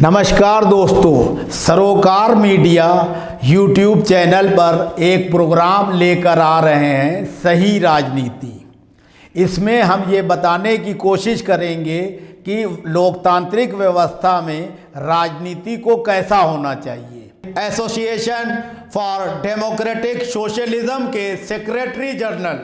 नमस्कार दोस्तों, सरोकार मीडिया यूट्यूब चैनल पर एक प्रोग्राम लेकर आ रहे हैं सही राजनीति। इसमें हम ये बताने की कोशिश करेंगे कि लोकतांत्रिक व्यवस्था में राजनीति को कैसा होना चाहिए। एसोसिएशन फॉर डेमोक्रेटिक सोशलिज्म के सेक्रेटरी जनरल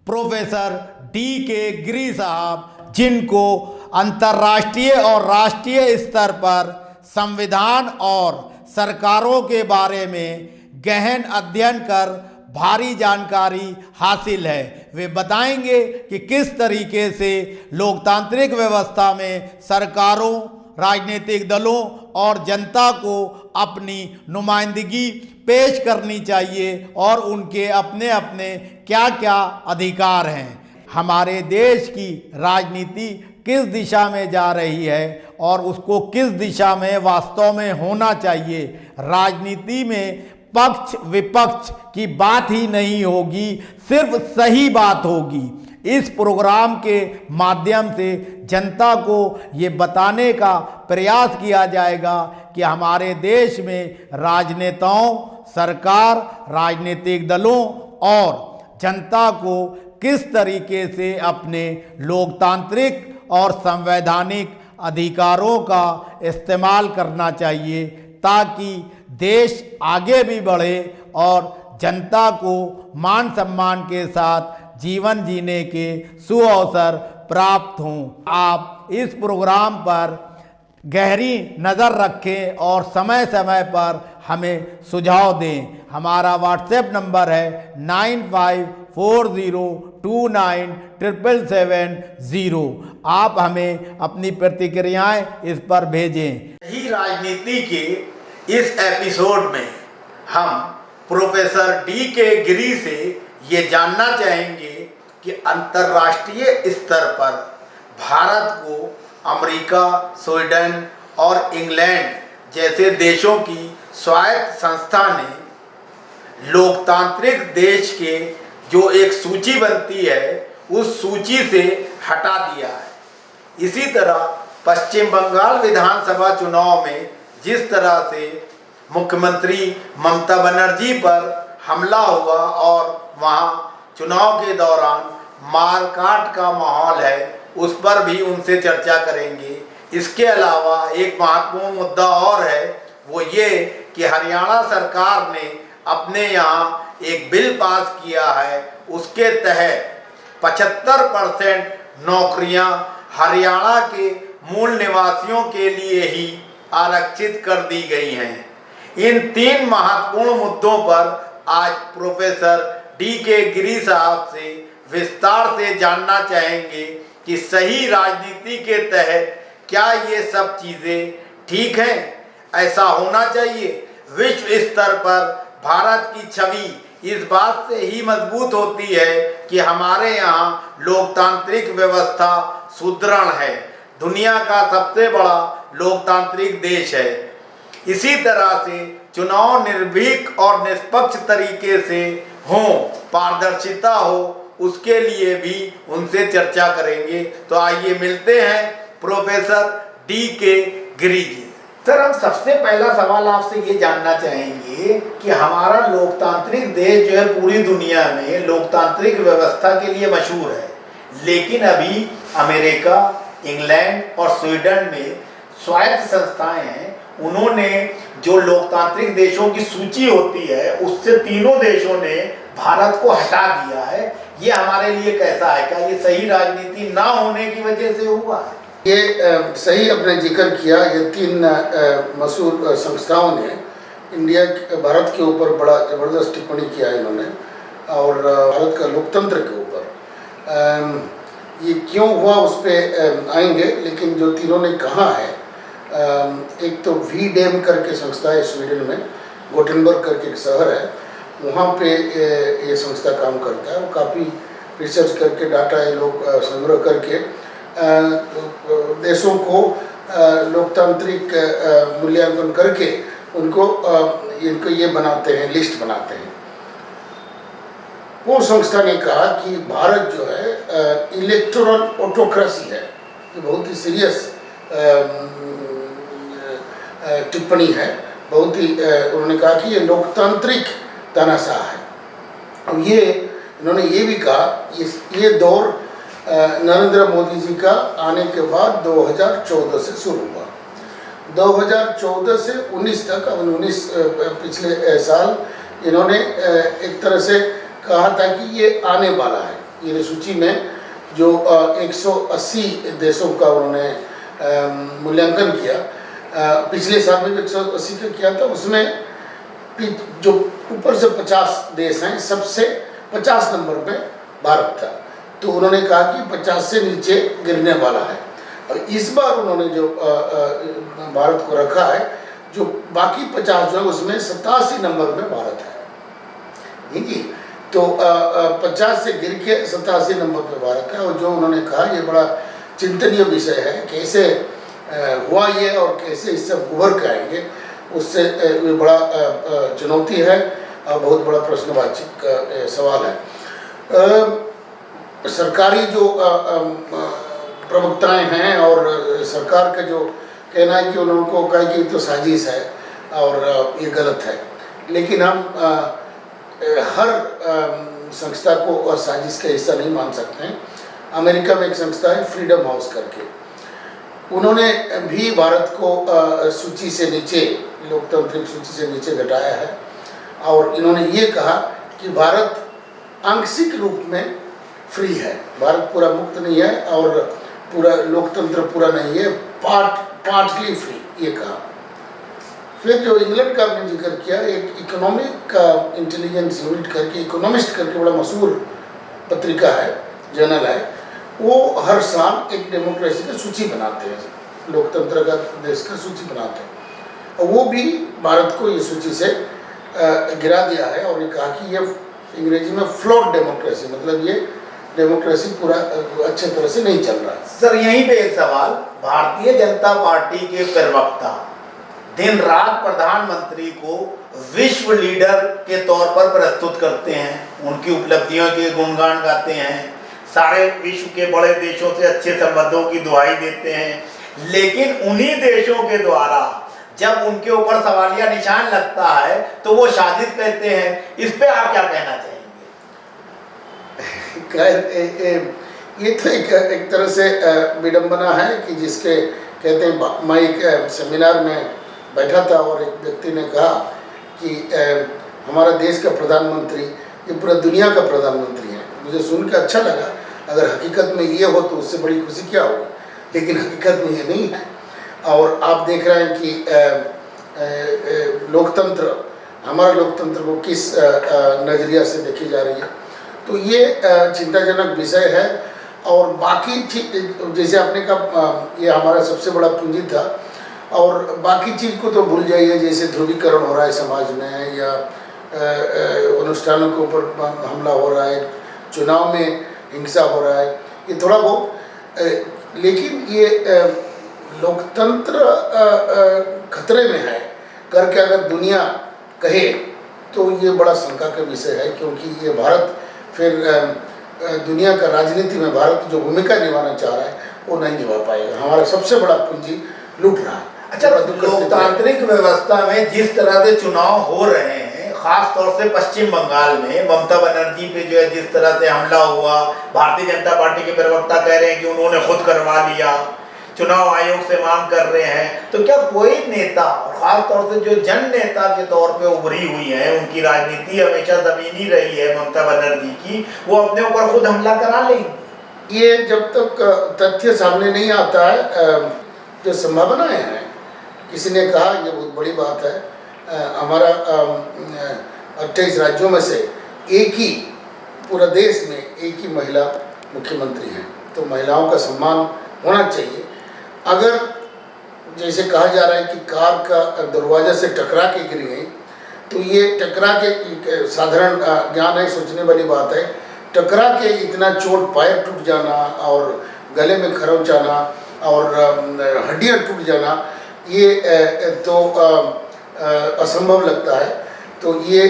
प्रोफेसर D.K. गिरी साहब, जिनको अंतर्राष्ट्रीय और राष्ट्रीय स्तर पर संविधान और सरकारों के बारे में गहन अध्ययन कर भारी जानकारी हासिल है, वे बताएंगे कि किस तरीके से लोकतांत्रिक व्यवस्था में सरकारों, राजनीतिक दलों और जनता को अपनी नुमाइंदगी पेश करनी चाहिए और उनके अपने अपने क्या क्या अधिकार हैं। हमारे देश की राजनीति किस दिशा में जा रही है और उसको किस दिशा में वास्तव में होना चाहिए। राजनीति में पक्ष विपक्ष की बात ही नहीं होगी, सिर्फ सही बात होगी। इस प्रोग्राम के माध्यम से जनता को ये बताने का प्रयास किया जाएगा कि हमारे देश में राजनेताओं, सरकार, राजनीतिक दलों और जनता को किस तरीके से अपने लोकतांत्रिक और संवैधानिक अधिकारों का इस्तेमाल करना चाहिए, ताकि देश आगे भी बढ़े और जनता को मान सम्मान के साथ जीवन जीने के सुअवसर प्राप्त हों। आप इस प्रोग्राम पर गहरी नज़र रखें और समय समय पर हमें सुझाव दें। हमारा व्हाट्सएप नंबर है 9540297770। आप हमें अपनी प्रतिक्रियाएं इस पर भेजें। सही राजनीति के इस एपिसोड में हम प्रोफेसर D.K. गिरी से ये जानना चाहेंगे कि अंतर्राष्ट्रीय स्तर पर भारत को अमेरिका, स्वीडन और इंग्लैंड जैसे देशों की स्वायत्त संस्था ने लोकतांत्रिक देश के जो एक सूची बनती है उस सूची से हटा दिया है। इसी तरह पश्चिम बंगाल विधानसभा चुनाव में जिस तरह से मुख्यमंत्री ममता बनर्जी पर हमला हुआ और वहां चुनाव के दौरान मारकाट का माहौल है, उस पर भी उनसे चर्चा करेंगे। इसके अलावा एक महत्वपूर्ण मुद्दा और है, वो ये कि हरियाणा सरकार ने अपने यहाँ एक बिल पास किया है, उसके तहत 75% नौकरियाँ हरियाणा के मूल निवासियों के लिए ही आरक्षित कर दी गई हैं। इन तीन महत्वपूर्ण मुद्दों पर आज प्रोफेसर D.K. गिरी साहब से विस्तार से जानना चाहेंगे कि सही राजनीति के तहत क्या ये सब चीज़ें ठीक हैं, ऐसा होना चाहिए। विश्व स्तर पर भारत की छवि इस बात से ही मजबूत होती है कि हमारे यहाँ लोकतांत्रिक व्यवस्था सुदृढ़ है, दुनिया का सबसे बड़ा लोकतांत्रिक देश है। इसी तरह से चुनाव निर्भीक और निष्पक्ष तरीके से हो, पारदर्शिता हो, उसके लिए भी उनसे चर्चा करेंगे। तो आइए मिलते हैं professor D.K. Giri ji. Sir, हम सबसे पहला सवाल आपसे ये जानना चाहेंगे कि हमारा लोकतांत्रिक देश जो है पूरी दुनिया में लोकतांत्रिक व्यवस्था के लिए मशहूर है, लेकिन अभी अमेरिका, इंग्लैंड और स्वीडन में स्वायत्त संस्थाएं हैं, उन्होंने जो लोकतांत्रिक देशों की सूची होती है उससे तीनों देशों ने भारत को हटा दिया है। ये हमारे लिए कैसा है? क्या ये सही राजनीति ना होने की वजह से हुआ है? ये सही आपने जिक्र किया। ये तीन मशहूर संस्थाओं ने भारत के ऊपर बड़ा ज़बरदस्त टिप्पणी किया है इन्होंने, और भारत का लोकतंत्र के ऊपर ये क्यों हुआ उस पर आएंगे। लेकिन जो तीनों ने कहा है, एक तो V-Dem करके संस्था है स्वीडन में, गोटेनबर्ग करके एक शहर है, वहाँ पे ये संस्था काम करता है। वो काफ़ी रिसर्च करके डाटा ये लोग संग्रह करके देशों को लोकतांत्रिक मूल्यांकन करके इनको ये बनाते हैं, लिस्ट बनाते हैं। वो संस्था ने कहा कि भारत जो है इलेक्टोरल ऑटोक्रेसी है, ये बहुत ही सीरियस टिप्पणी है, बहुत ही उन्होंने कहा कि ये लोकतांत्रिक तानाशाह है। अब ये इन्होंने ये भी कहा ये दौर नरेंद्र मोदी जी का आने के बाद 2014 से शुरू हुआ। 2014 से 19 तक, अब 19 पिछले साल इन्होंने एक तरह से कहा था कि ये आने वाला है। ये सूची में जो 180 देशों का उन्होंने मूल्यांकन किया, पिछले साल में 180 का किया था, उसमें जो ऊपर से 50 देश हैं, सबसे 50 नंबर पे भारत था। तो उन्होंने कहा कि 50 से नीचे गिरने वाला है। और इस बार उन्होंने जो भारत को रखा है, जो बाकी 50 जो है उसमें 87 नंबर में भारत है। ठीक है, तो 50 से गिर के 87 नंबर पे भारत है। और जो उन्होंने कहा ये बड़ा चिंतनीय विषय है, कैसे हुआ ये और कैसे इससे उभर के आएंगे, उससे ये बड़ा चुनौती है और बहुत बड़ा प्रश्नवाची का सवाल है। सरकारी जो प्रवक्ताएं हैं और सरकार का जो कहना है कि उनको कहा कि तो साजिश है और ये गलत है, लेकिन हम हर संस्था को साजिश का हिस्सा नहीं मान सकते हैं। अमेरिका में एक संस्था है फ्रीडम हाउस करके, उन्होंने भी भारत को सूची से नीचे, लोकतांत्रिक सूची से नीचे घटाया है। और इन्होंने ये कहा कि भारत आंशिक रूप में फ्री है, भारत पूरा मुक्त नहीं है और पूरा लोकतंत्र पूरा नहीं है, पार्टली फ्री, ये कहा। फिर जो इंग्लैंड का आपने जिक्र किया, एक इकोनॉमिक इंटेलिजेंस यूनिट करके, इकोनॉमिस्ट करके बड़ा मशहूर पत्रिका है, जर्नल है, वो हर साल एक डेमोक्रेसी की सूची बनाते हैं, लोकतंत्र का देश का सूची बनाते हैं। और वो भी भारत को ये सूची से गिरा दिया है और ये कहा कि ये अंग्रेजी में फ्लॉड डेमोक्रेसी, मतलब ये डेमोक्रेसी पूरा अच्छे तरह से नहीं चल रहा है। सर यहीं पे एक सवाल, भारतीय जनता पार्टी के प्रवक्ता दिन रात प्रधानमंत्री को विश्व लीडर के तौर पर प्रस्तुत करते हैं, उनकी उपलब्धियों के गुणगान गाते हैं, सारे विश्व के बड़े देशों से अच्छे संबंधों की दुहाई देते हैं, लेकिन उन्हीं देशों के द्वारा जब उनके ऊपर सवालिया निशान लगता है तो वो साजिश कहते हैं। इस पे आप क्या कहना चाहेंगे? ये तो एक तरह से विडंबना है कि जिसके कहते हैं, मैं एक सेमिनार में बैठा था और एक व्यक्ति ने कहा कि हमारा देश का प्रधानमंत्री ये पूरा दुनिया का प्रधानमंत्री है। मुझे सुन के अच्छा लगा, अगर हकीकत में ये हो तो उससे बड़ी खुशी क्या होगी, लेकिन हकीकत में ये नहीं है। और आप देख रहे हैं कि लोकतंत्र, हमारा लोकतंत्र को किस नज़रिया से देखी जा रही है, तो ये चिंताजनक विषय है। और बाकी जैसे आपने कहा ये हमारा सबसे बड़ा पूंजी था, और बाकी चीज़ को तो भूल जाइए, जैसे ध्रुवीकरण हो रहा है समाज में, या अनुष्ठानों के ऊपर हमला हो रहा है, चुनाव में हिंसा हो रहा है, ये थोड़ा बहुत, लेकिन ये लोकतंत्र खतरे में है करके अगर दुनिया कहे तो ये बड़ा शंका का विषय है, क्योंकि ये भारत फिर दुनिया का राजनीति में भारत जो भूमिका निभाना चाह रहा है वो नहीं निभा पाएगा। हमारा सबसे बड़ा पूंजी लूट रहा है। अच्छा, लोकतांत्रिक व्यवस्था में जिस तरह से चुनाव हो रहे हैं, खास तौर से पश्चिम बंगाल में ममता बनर्जी पे जो है जिस तरह से हमला हुआ, भारतीय जनता पार्टी के प्रवक्ता कह रहे हैं कि उन्होंने खुद करवा लिया, चुनाव आयोग से मांग कर रहे हैं, तो क्या कोई नेता, खास तौर से जो जन नेता के तौर पे उभरी हुई है, उनकी राजनीति हमेशा जमीनी रही है ममता बनर्जी की, वो अपने ऊपर खुद हमला करा लेंगी? ये जब तक तथ्य सामने नहीं आता है, जो संभावनाएं हैं, किसी ने कहा ये बहुत बड़ी बात है, हमारा 28 राज्यों में से एक ही, पूरा देश में एक ही महिला मुख्यमंत्री हैं, तो महिलाओं का सम्मान होना चाहिए। अगर जैसे कहा जा रहा है कि कार का दरवाजा से टकरा के गिर गई, तो ये टकरा के साधारण ज्ञान है, सोचने वाली बात है, टकरा के इतना चोट, पैर टूट जाना और गले में खरोंच आना और हड्डियाँ टूट जाना, ये तो असंभव लगता है। तो ये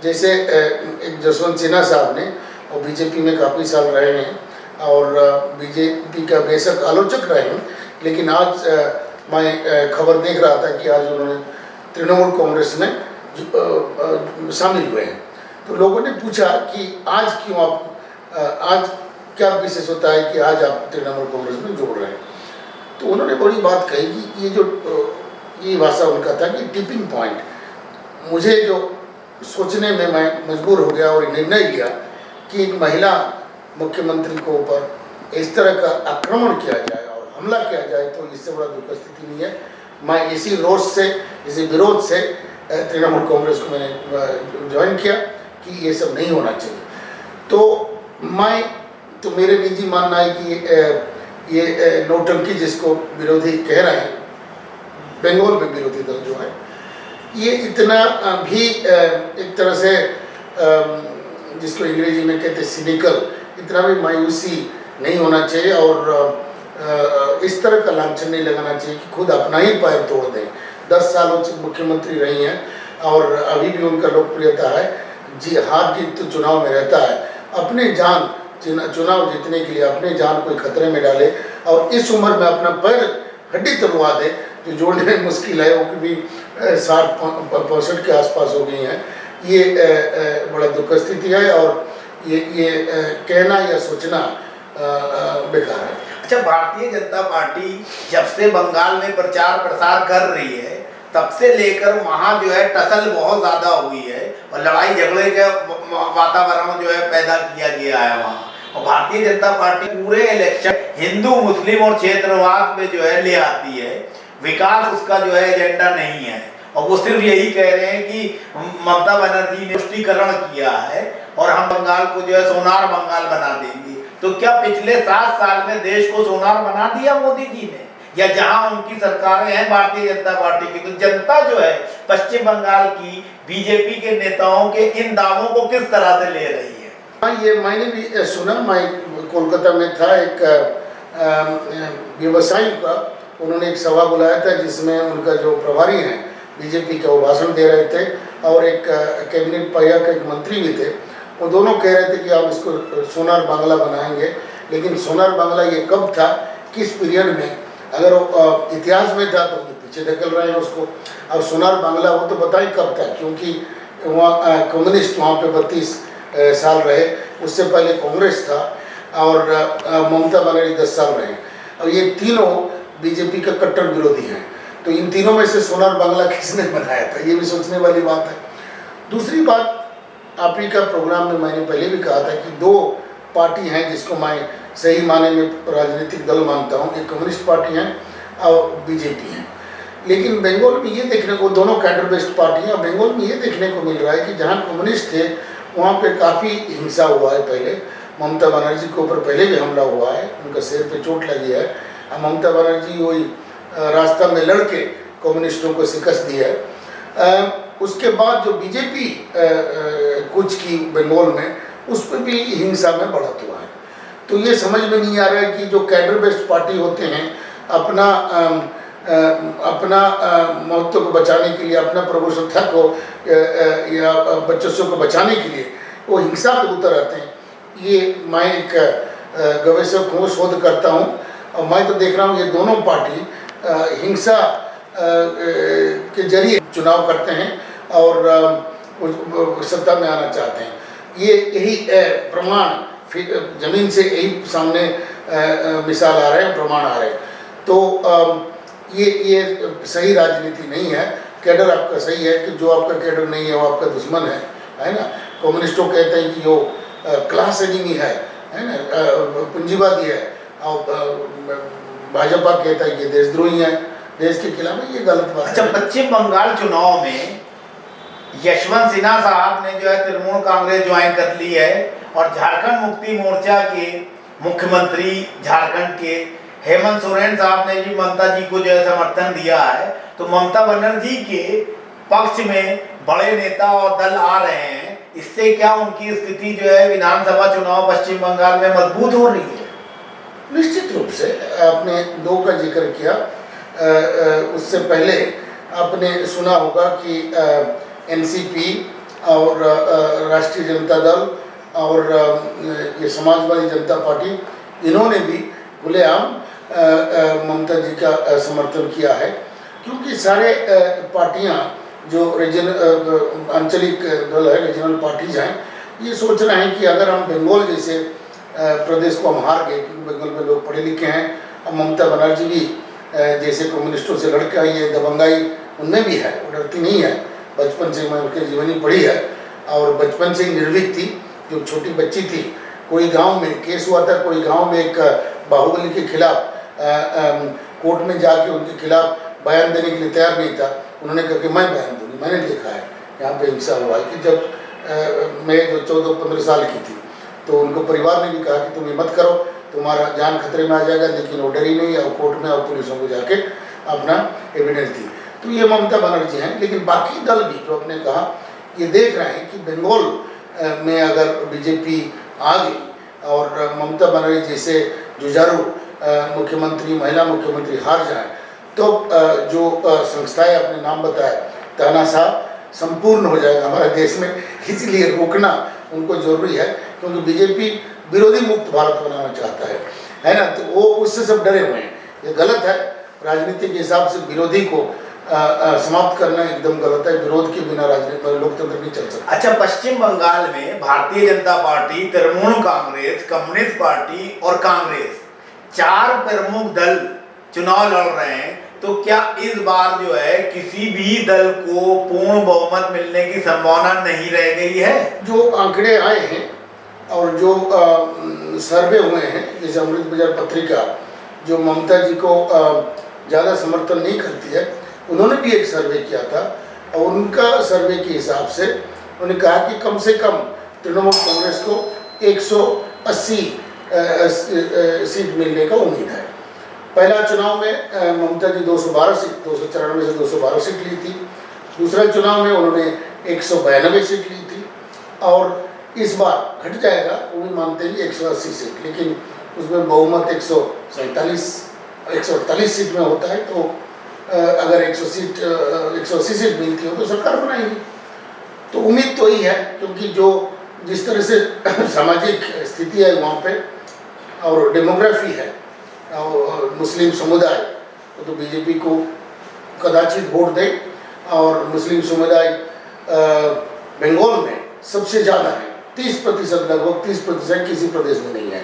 जैसे एक जसवंत सिन्हा साहब ने, और बीजेपी में काफ़ी साल रहे हैं और बीजेपी का बेशक आलोचक रहे हैं, लेकिन आज मैं खबर देख रहा था कि आज उन्होंने तृणमूल कांग्रेस में शामिल हुए हैं। तो लोगों ने पूछा कि आज क्यों आप आज क्या विशेष होता है कि आज आप तृणमूल कांग्रेस में जुड़ रहे हैं। तो उन्होंने बड़ी बात कही कि ये जो ये भाषा उनका था कि टिपिंग पॉइंट, मुझे जो सोचने में मैं मजबूर हो गया और निर्णय लिया कि एक महिला मुख्यमंत्री को ऊपर इस तरह का आक्रमण किया जाए और हमला किया जाए, तो इससे बड़ा दुख स्थिति नहीं है। मैं इसी रोष से, इसी विरोध से तृणमूल कांग्रेस को मैंने ज्वाइन किया कि ये सब नहीं होना चाहिए। तो मेरे निजी मानना है कि ये नौटंकी जिसको विरोधी कह रहे हैं, बंगाल में विरोधी दल जो है, ये इतना भी एक तरह से जिसको अंग्रेजी में कहते हैं सिनिकल, इतना भी मायूसी नहीं होना चाहिए और इस तरह का लांछन नहीं लगाना चाहिए कि खुद अपना ही पैर तोड़ दें। 10 सालों से मुख्यमंत्री रही हैं और अभी भी उनका लोकप्रियता है। हार जीत तो चुनाव में रहता है। अपने जान चुनाव जीतने के लिए अपने जान कोई खतरे में डाले और इस उम्र में अपना पैर हड्डी तोड़वा दे, जो जोड़ने में मुश्किल है, वो भी 60-65 के आसपास हो गई हैं। ये बड़ा दुख स्थिति है और ये कहना या सोचना बेकार है। अच्छा, भारतीय जनता पार्टी जब से बंगाल में प्रचार प्रसार कर रही है तब से लेकर वहाँ जो है टसल बहुत ज़्यादा हुई है और लड़ाई झगड़े का वातावरण जो है पैदा किया गया है वहाँ। और भारतीय जनता पार्टी पूरे इलेक्शन हिंदू मुस्लिम और क्षेत्रवाद में जो है ले आती है। विकास उसका जो है एजेंडा नहीं है और वो सिर्फ यही कह रहे हैं कि ममता बनर्जी ने पुष्टिकरण किया है और हम बंगाल को जो है सोनार बंगाल बना देंगे। तो क्या पिछले 7 साल में देश को सोनार बना दिया मोदी जी ने? या जहां उनकी सरकारें हैं भारतीय जनता पार्टी की, तो जनता जो है पश्चिम बंगाल की बीजेपी के नेताओं के इन दावों को किस तरह से ले रही है? हाँ, ये मैंने भी सुना। मैं कोलकाता में था, एक व्यवसायी का उन्होंने एक सभा बुलाया था जिसमें उनका जो प्रभारी हैं बीजेपी के, वो भाषण दे रहे थे और एक कैबिनेट पहिया का एक मंत्री भी थे। वो दोनों कह रहे थे कि आप इसको सोनार बांग्ला बनाएंगे। लेकिन सोनार बांग्ला ये कब था, किस पीरियड में? अगर वो इतिहास में था तो पीछे धकेल रहे हैं उसको। और सोनार बांग्ला वो तो बताएं कब था, क्योंकि वहाँ कम्युनिस्ट वहाँ पे 32 साल रहे। उससे पहले कांग्रेस था और ममता बनर्जी 10 साल रहे। और ये तीनों बीजेपी का कट्टर विरोधी हैं। तो इन तीनों में से सोनार बांग्ला किसने बनाया था, ये भी सोचने वाली बात है। दूसरी बात, आप ही का प्रोग्राम में मैंने पहले भी कहा था कि 2 पार्टी हैं जिसको मैं सही माने में राजनीतिक दल मानता हूँ। एक कम्युनिस्ट पार्टी है और बीजेपी है। लेकिन बंगाल में ये देखने को, दोनों कैडर बेस्ड पार्टी हैं, और बंगाल में ये देखने को मिल रहा है कि जहाँ कम्युनिस्ट थे वहाँ पे काफ़ी हिंसा हुआ है। पहले ममता बनर्जी के ऊपर पहले भी हमला हुआ है, उनका सिर पे चोट लगी है। ममता बनर्जी वही रास्ता में लड़के कम्युनिस्टों को शिकस्त दी है। उसके बाद जो बीजेपी कुछ की बंगाल में, उस पर भी हिंसा में बढ़त हुआ है। तो ये समझ में नहीं आ रहा है कि जो कैडर बेस्ड पार्टी होते हैं अपना महत्व को बचाने के लिए, अपना प्रभुसत्ता को या बच्चों को बचाने के लिए वो हिंसा पे उतर आते हैं। ये मैं एक गवेषक हूँ, शोध करता हूँ, और मैं तो देख रहा हूँ ये दोनों पार्टी हिंसा के जरिए चुनाव करते हैं और सत्ता में आना चाहते हैं। ये यही प्रमाण जमीन से यही सामने मिसाल आ रहे हैं, प्रमाण आ रहे हैं। तो ये सही राजनीति नहीं है। कैडर आपका सही है कि जो आपका कैडर नहीं है वो आपका दुश्मन है ना। कम्युनिस्टों कहते हैं कि वो क्लास एनिमी है ना, पूंजीवादी है, और भाजपा कहता है कि देशद्रोही है, देश के खिलाफ। ये गलत बात है। अच्छा, पश्चिम बंगाल चुनाव में यशवंत सिन्हा साहब ने जो है तृणमूल कांग्रेस ज्वाइन कर ली है और झारखंड मुक्ति मोर्चा के मुख्यमंत्री झारखंड के हेमंत सोरेन साहब ने भी ममता जी को जो है समर्थन दिया है। तो ममता बनर्जी के पक्ष में बड़े नेता और दल आ रहे हैं, इससे क्या उनकी स्थिति जो है विधानसभा चुनाव पश्चिम बंगाल में मजबूत हो रही है? निश्चित रूप से। आपने 2 का जिक्र किया। उससे पहले आपने सुना होगा कि एनसीपी और राष्ट्रीय जनता दल और ये समाजवादी जनता पार्टी, इन्होंने भी खुलेआम ममता जी का समर्थन किया है, क्योंकि सारे पार्टियां जो आंचलिक दल है, रीजनल पार्टीज हैं, ये सोच रहे हैं कि अगर हम बंगाल जैसे प्रदेश को हम हार गए, क्योंकि बंगाल में लोग पढ़े लिखे हैं, अब ममता बनर्जी भी जैसे कम्युनिस्टों से लड़के आई है, दबंगाई उनमें भी है, वो डरती नहीं है। बचपन से मैं उनकी जीवनी पढ़ी है और बचपन से ही निर्भीक थी। जो छोटी बच्ची थी, कोई गांव में केस हुआ था, कोई गांव में एक बाहुबली के खिलाफ कोर्ट में जाके उनके खिलाफ बयान देने के लिए तैयार नहीं था। उन्होंने कहा कि मैं बयान दूंगी, मैंने देखा है यहाँ पे हिंसा हुआ है। कि जब मैं जो 14-15 साल की थी, तो उनको परिवार ने भी कहा कि तुम ये मत करो, तुम्हारा जान खतरे में आ जाएगा, लेकिन वो डरी नहीं और कोर्ट में और पुलिसों को जाके अपना एविडेंस दी। तो ये ममता बनर्जी हैं। लेकिन बाकी दल भी जो आपने कहा, ये देख रहे हैं कि बंगाल में अगर बीजेपी आ गई और ममता बनर्जी जैसे जुझारू मुख्यमंत्री, महिला मुख्यमंत्री हार जाए, तो जो संस्थाएं अपने नाम बताए, तानाशाह संपूर्ण हो जाएगा हमारे देश में। इसलिए रोकना उनको जरूरी है, क्योंकि बीजेपी विरोधी मुक्त भारत बनाना चाहता है ना। तो वो उससे सब डरे हुए हैं। ये गलत है, राजनीति के हिसाब से विरोधी को समाप्त करना एकदम गलत है। विरोध के बिना राजनीति लोकतंत्र नहीं चल सकता। अच्छा, पश्चिम बंगाल में Bharatiya Janata party, Trinamool Congress, communist party और कांग्रेस, 4 प्रमुख दल चुनाव लड़ रहे हैं। तो क्या इस बार जो है किसी भी दल को पूर्ण बहुमत मिलने की संभावना नहीं रह गई है? जो आंकड़े आए हैं और जो सर्वे हुए हैं, जैसे अमृत बाजार पत्रिका जो ममता जी को ज़्यादा समर्थन नहीं करती है, उन्होंने भी एक सर्वे किया था और उनका सर्वे के हिसाब से उन्होंने कहा कि कम से कम तृणमूल कांग्रेस को 180 सीट मिलने का उम्मीद है। पहला चुनाव में ममता जी 212 सीट, 294 से 212 सीट ली थी। दूसरा चुनाव में उन्होंने 192 सीट ली थी और इस बार घट जाएगा, वो भी मानते हैं 180 सीट, लेकिन उसमें बहुमत 148 सीट में होता है। तो अगर 180 सीट मिलती हो तो सरकार बनाएगी। तो उम्मीद तो ही है, क्योंकि जो जिस तरह से सामाजिक स्थिति है वहाँ पे और डेमोग्राफी है और मुस्लिम समुदाय, तो बीजेपी को कदाचित वोट दे। और मुस्लिम समुदाय बंगाल में सबसे ज़्यादा है, 30%, लगभग 30% किसी प्रदेश में नहीं है।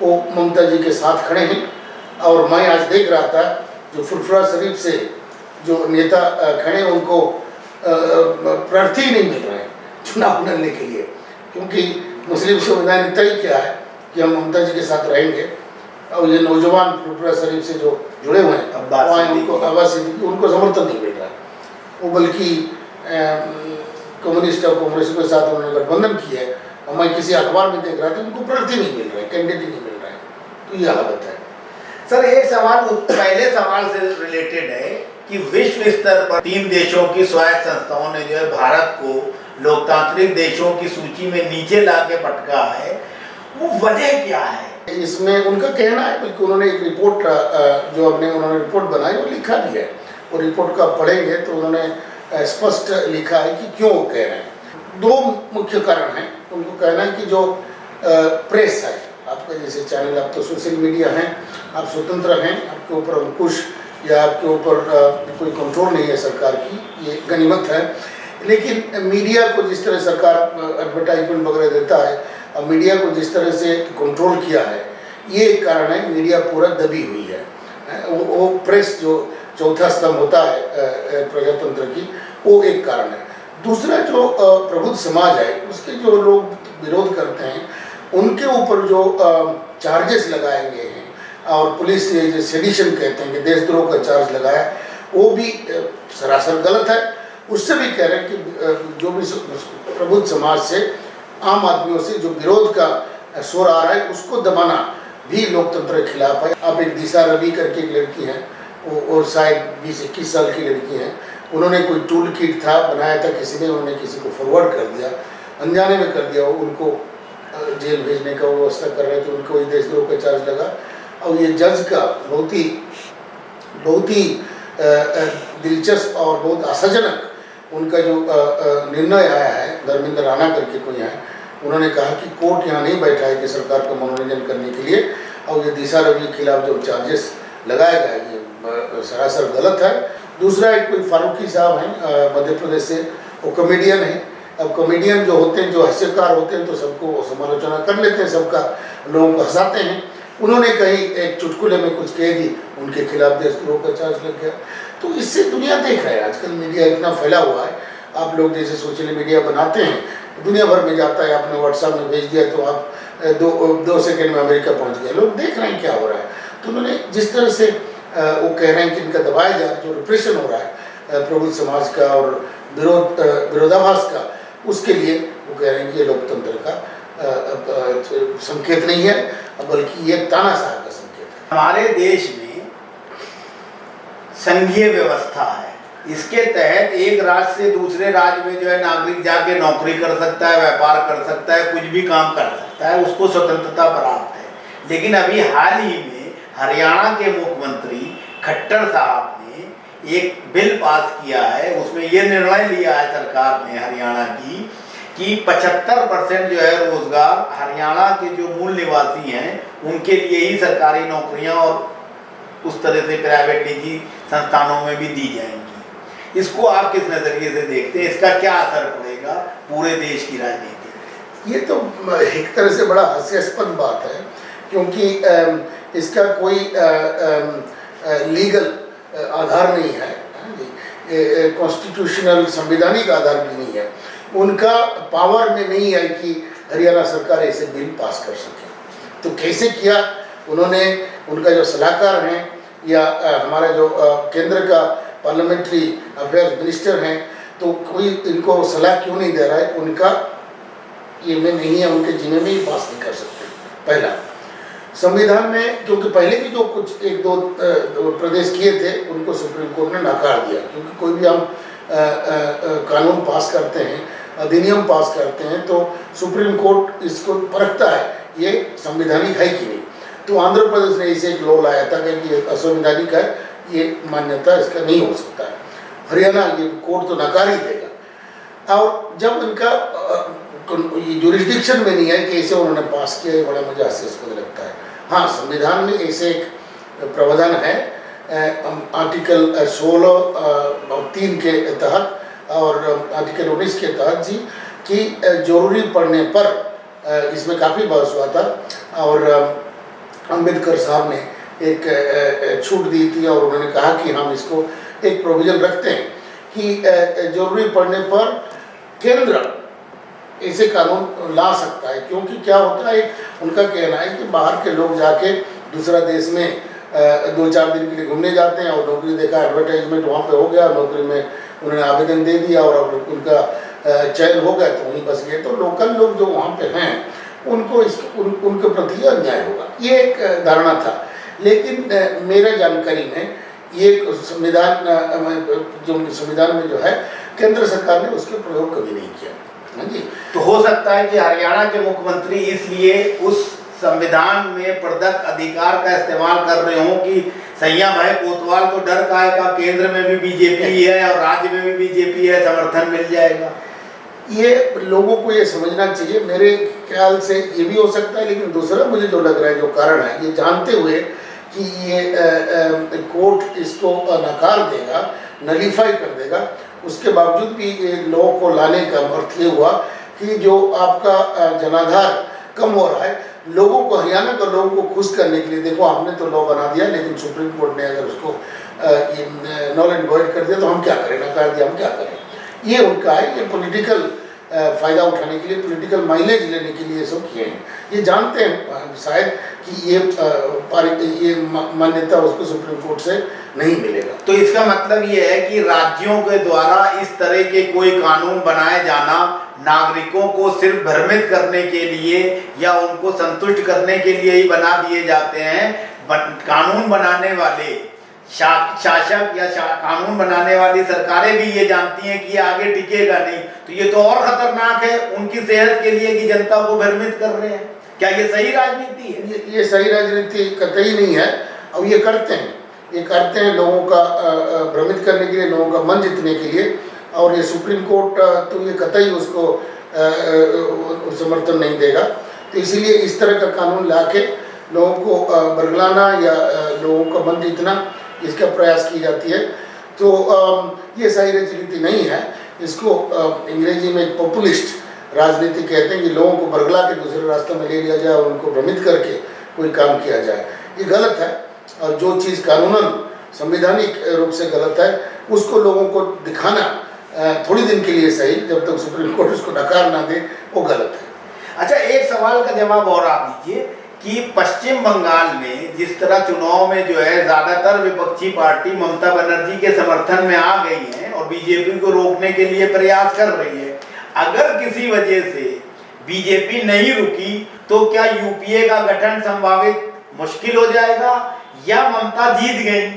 वो ममता जी के साथ खड़े हैं। और मैं आज देख रहा था जो फुरफुरा शरीफ से जो नेता खड़े, उनको प्रार्थी नहीं मिल रहे हैं चुनाव लड़ने के लिए, क्योंकि मुस्लिम समुदाय ने तय किया है कि हम ममता जी के साथ रहेंगे। और ये नौजवान फुरफुरा शरीफ से जो जुड़े हुए हैं, उनको अब्बास सिद्दीकी, उनको समर्थन नहीं मिल रहा है। वो बल्कि कम्युनिस्ट और कांग्रेस के साथ उन्होंने गठबंधन किया है। और मैं किसी अखबार में देख रहा था, उनको प्रार्थी नहीं मिल रहा है, कैंडिडेट नहीं मिल रहा है। तो ये हालत है। सर, एक सवाल पहले सवाल से रिलेटेड है कि विश्व स्तर पर 3 देशों की स्वायत्त संस्थाओं ने जो है भारत को लोकतांत्रिक देशों की सूची में नीचे लाके पटका है, वो वजह क्या है? इसमें उनका कहना है, बल्कि उन्होंने एक रिपोर्ट जो उन्होंने रिपोर्ट बनाई वो लिखा भी है। वो रिपोर्ट का पढ़ेंगे तो उन्होंने स्पष्ट लिखा है कि क्यों वो कह रहे हैं। 2 मुख्य कारण हैं। उनको कहना है कि जो प्रेस है, आपका जैसे चैनल, आप तो सोशल मीडिया हैं, आप स्वतंत्र हैं, आपके ऊपर अंकुश या आपके ऊपर कोई कंट्रोल नहीं है सरकार की, ये गनीमत है। लेकिन मीडिया को जिस तरह सरकार एडवर्टाइजमेंट वगैरह देता है, और मीडिया को जिस तरह से कंट्रोल किया है, ये एक कारण है। मीडिया पूरा दबी हुई है। वो प्रेस जो चौथा स्तंभ होता है प्रजातंत्र की, वो एक कारण है। दूसरा जो प्रबुद्ध समाज है, उसके जो लोग विरोध करते हैं, उनके ऊपर जो चार्जेस लगाए गए हैं, और पुलिस ने जो सेडिशन कहते हैं कि देशद्रोह का चार्ज लगाया, वो भी सरासर गलत है। उससे भी कह रहे हैं कि जो भी प्रबुद्ध समाज से, आम आदमियों से जो विरोध का शोर आ रहा है, उसको दबाना भी लोकतंत्र के खिलाफ है। अब एक दिशा रवि करके एक लड़की है, वो शायद 20-21 साल की लड़की हैं। उन्होंने कोई टूल किट था, बनाया था किसी ने, उन्होंने किसी को फॉरवर्ड कर दिया, अनजाने में कर दिया, उनको जेल भेजने का व्यवस्था कर रहे थे, उनको देशद्रोह का चार्ज लगा। और ये जज का बहुत ही दिलचस्प और बहुत आशाजनक उनका जो निर्णय आया है, धर्मेंद्र राणा करके कोई है, उन्होंने कहा कि कोर्ट यहाँ नहीं बैठा है कि सरकार को मनोरंजन करने के लिए, और ये दिशा रवि के खिलाफ जो चार्जेस लगाया गया ये सरासर गलत है। दूसरा एक कोई फारूकी साहब हैं मध्य प्रदेश से, वो कॉमेडियन हैं। अब कॉमेडियन जो होते हैं, जो हास्यकार होते हैं, तो सबको समालोचना कर लेते हैं, सबका लोगों को हंसाते हैं। उन्होंने कहीं एक चुटकुले में कुछ कह दी, उनके खिलाफ देशद्रोह का चार्ज लग गया। तो इससे दुनिया देख रहा है, आजकल मीडिया इतना फैला हुआ है। आप लोग जैसे सोशल मीडिया बनाते हैं, दुनिया भर में जाता है, आपने व्हाट्सएप में भेज दिया तो आप दो सेकंड में अमेरिका पहुंच गए। लोग देख रहे हैं क्या हो रहा है। तो उन्होंने जिस तरह से वो कह रहे हैं कि इनका दबाया जा, जो रिप्रेशन हो रहा है प्रबुद्ध समाज का और विरोधाभास का, उसके लिए वो कह रहे हैं कि ये लोकतंत्र का संकेत नहीं है, बल्कि ये तानाशाह का संकेत है। हमारे देश में संघीय व्यवस्था है, इसके तहत एक राज्य से दूसरे राज्य में जो है नागरिक जाके नौकरी कर सकता है, व्यापार कर सकता है, कुछ भी काम कर सकता है, उसको स्वतंत्रता प्राप्त है। लेकिन अभी हाल ही में हरियाणा के मुख्यमंत्री खट्टर साहब ने एक बिल पास किया है, उसमें ये निर्णय लिया है सरकार ने हरियाणा की कि 75% जो है रोजगार हरियाणा के जो मूल निवासी हैं उनके लिए ही सरकारी नौकरियां और उस तरह से प्राइवेट निजी संस्थानों में भी दी जाएंगी। इसको आप किस नज़रिए से देखते हैं, इसका क्या असर पड़ेगा पूरे देश की राजनीति? ये तो एक तरह से बड़ा हास्यास्पद बात है, क्योंकि इसका कोई लीगल आधार नहीं है, कॉन्स्टिट्यूशनल संवैधानिक आधार भी नहीं है। उनका पावर में नहीं है कि हरियाणा सरकार ऐसे बिल पास कर सके। तो कैसे किया उन्होंने? उनका जो सलाहकार हैं या हमारा जो केंद्र का पार्लियामेंट्री अफेयर्स मिनिस्टर हैं, तो कोई इनको सलाह क्यों नहीं दे रहा है? उनका ये में नहीं है, उनके जिम्मे में ही पास नहीं कर सकते। पहला, संविधान में क्योंकि पहले भी जो कुछ एक दो प्रदेश किए थे, उनको सुप्रीम कोर्ट ने नकार दिया। क्योंकि कोई भी हम कानून पास करते हैं, अधिनियम पास करते हैं, तो सुप्रीम कोर्ट इसको परखता है ये संवैधानिक है कि नहीं। तो आंध्र प्रदेश ने इसे एक लॉ लाया था कि ये असंवैधानिक है, ये मान्यता इसका नहीं हो सकता है। हरियाणा ये कोर्ट तो नकार ही देगा। और जब इनका जुरिस्डिक्शन में नहीं है कि ऐसे उन्होंने पास किया, ये बड़ा मुझे हास्यास्पद लगता है। हाँ, संविधान में ऐसे एक प्रावधान है आर्टिकल 16(3) के तहत और आर्टिकल 19 के तहत जी, कि जरूरी पड़ने पर, इसमें काफ़ी बहस हुआ था और अम्बेडकर साहब ने एक छूट दी थी और उन्होंने कहा कि हम इसको एक प्रोविज़न रखते हैं कि जरूरी पड़ने पर केंद्र ऐसे कानून ला सकता है। क्योंकि क्या होता है, उनका कहना है कि बाहर के लोग जाके दूसरा देश में 2-4 दिन के लिए घूमने जाते हैं और नौकरी देखा, एडवर्टाइजमेंट वहाँ पे हो गया, नौकरी में उन्होंने आवेदन दे दिया और अब उनका चयन हो गया तो वहीं बस गए। तो लोकल लोग जो वहाँ पे हैं उनको उनके प्रति अन्याय होगा, ये एक धारणा था। लेकिन मेरे जानकारी में ये संविधान में जो है केंद्र सरकार ने उसके प्रयोग कभी नहीं किया। जी, तो हो सकता है कि हरियाणा के मुख्यमंत्री इसलिए उस संविधान में प्रदत्त अधिकार का इस्तेमाल कर रहे हों कि सैया भाई कोतवाल को डर का है, का केंद्र में भी बीजेपी है और राज्य में भी बीजेपी है, समर्थन मिल जाएगा। ये लोगों को ये समझना चाहिए। मेरे ख्याल से ये भी हो सकता है। लेकिन दूसरा मुझे जो लग रहा है, जो कारण है, ये जानते हुए कि ये कोर्ट इसको नकार देगा, नलीफाई कर देगा, उसके बावजूद भी लॉ को लाने का अर्थ ये हुआ कि जो आपका जनाधार कम हो रहा है, लोगों को, हरियाणा के लोगों को खुश करने के लिए, देखो हमने तो लॉ बना दिया, लेकिन सुप्रीम कोर्ट ने अगर उसको नॉल एंड वॉइड कर दिया तो हम क्या करें, नकार दिया हम क्या करें। ये उनका है, ये पॉलिटिकल फ़ायदा उठाने के लिए, पॉलिटिकल माइलेज लेने के लिए सब किए हैं। ये जानते हैं शायद कि ये मान्यता उसको सुप्रीम कोर्ट से नहीं मिलेगा। तो इसका मतलब ये है कि राज्यों के द्वारा इस तरह के कोई कानून बनाए जाना नागरिकों को सिर्फ भ्रमित करने के लिए या उनको संतुष्ट करने के लिए ही बना दिए जाते हैं। कानून बनाने वाले शासक या कानून बनाने वाली सरकारें भी ये जानती हैं कि ये आगे टिकेगा नहीं, तो ये तो और खतरनाक है उनकी सेहत के लिए कि जनता को भ्रमित कर रहे हैं। क्या ये सही राजनीति है? ये सही राजनीति कतई नहीं है। अब ये करते हैं लोगों का भ्रमित करने के लिए, लोगों का मन जीतने के लिए। और ये सुप्रीम कोर्ट तो ये कतई उसको समर्थन नहीं देगा। तो इसीलिए इस तरह का कानून लाके लोगों को बरगलाना या लोगों का मन जीतना, इसका प्रयास की जाती है। तो ये सही राजनीति नहीं है। इसको अंग्रेजी में पॉपुलिस्ट राजनीति कहते हैं कि लोगों को बरगला के दूसरे रास्ते में ले लिया जाए और उनको भ्रमित करके कोई काम किया जाए। ये गलत है, और जो चीज़ कानूनन संवैधानिक रूप से गलत है उसको लोगों को दिखाना थोड़ी दिन के लिए सही, जब तक सुप्रीम कोर्ट उसको नकार ना दे, वो गलत है। अच्छा, एक सवाल का जवाब और आप दीजिए कि पश्चिम बंगाल में जिस तरह चुनाव में जो है ज्यादातर विपक्षी पार्टी ममता बनर्जी के समर्थन में आ गई है और बीजेपी को रोकने के लिए प्रयास कर रही है, अगर किसी वजह से बीजेपी नहीं रुकी तो क्या यूपीए का गठन संभावित मुश्किल हो जाएगा, या ममता जीत गई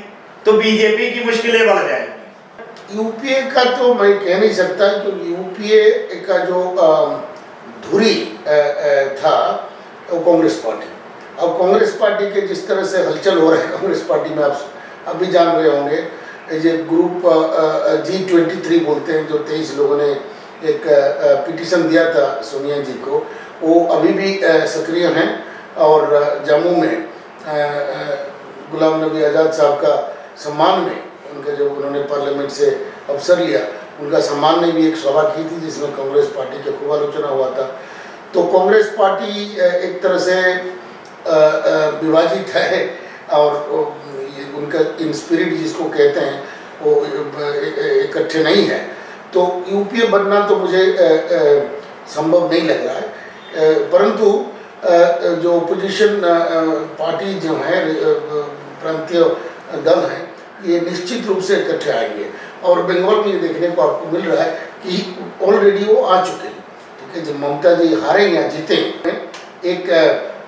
तो बीजेपी की मुश्किलें बढ़ जाएंगी? यूपीए का तो मैं कह नहीं सकता, क्योंकि यूपीए का जो धुरी था वो कांग्रेस पार्टी। अब कांग्रेस पार्टी के जिस तरह से हलचल हो रहा है कांग्रेस पार्टी में, आप अभी जान रहे होंगे, ये ग्रुप G23 बोलते हैं, जो 23 लोगों ने एक पिटीशन दिया था सोनिया जी को, वो अभी भी सक्रिय हैं। और जम्मू में गुलाम नबी आज़ाद साहब का सम्मान में, उनके जो उन्होंने पार्लियामेंट से अवसर लिया, उनका सम्मान में भी एक सभा की थी जिसमें कांग्रेस पार्टी की खूब आलोचना हुआ था। तो कांग्रेस पार्टी एक तरह से विभाजित है, और उनका इन स्पिरिट जिसको कहते हैं वो इकट्ठे नहीं है। तो यूपीए बनना तो मुझे संभव नहीं लग रहा है, परंतु जो ओपोजिशन पार्टी जो है, प्रांतीय दल हैं, ये निश्चित रूप से इकट्ठे आएंगे। और बंगाल में ये देखने को आपको मिल रहा है कि ऑलरेडी वो आ चुके हैं। ठीक है, जब ममता जी हारे या जीते, एक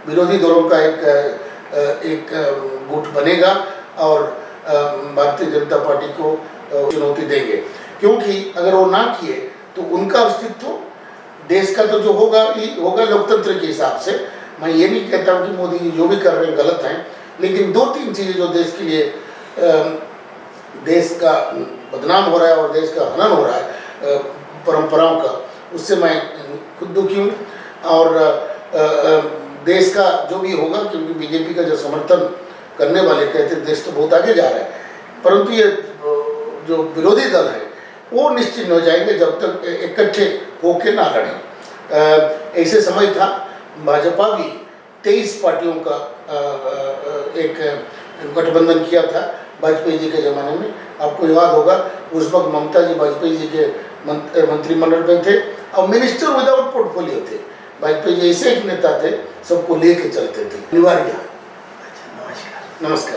विरोधी दलों का एक गुट बनेगा और भारतीय जनता पार्टी को चुनौती देंगे, क्योंकि अगर वो ना किए तो उनका अस्तित्व देश का तो जो होगा ही होगा लोकतंत्र के हिसाब से। मैं ये नहीं कहता हूँ कि मोदी जी जो भी कर रहे हैं गलत हैं, लेकिन 2-3 चीज़ें जो देश के लिए देश का बदनाम हो रहा है और देश का हनन हो रहा है परंपराओं का, उससे मैं खुद दुखी हूँ। और देश का जो भी होगा, क्योंकि बीजेपी का जो समर्थन करने वाले कहते देश तो बहुत आगे जा रहा है, परंतु ये जो विरोधी दल है वो निश्चित हो जाएंगे जब तक इकट्ठे होके ना लड़ें। ऐसे समय था, भाजपा भी 23 पार्टियों का एक गठबंधन किया था वाजपेयी जी के ज़माने में। आपको याद होगा, उस वक्त ममता जी वाजपेयी जी के मंत्रिमंडल में थे और मिनिस्टर विदाउट पोर्टफोलियो थे। वाजपेयी जी ऐसे एक नेता थे, सबको लेके चलते थे, अनिवार्य। नमस्कार। नमस्कार।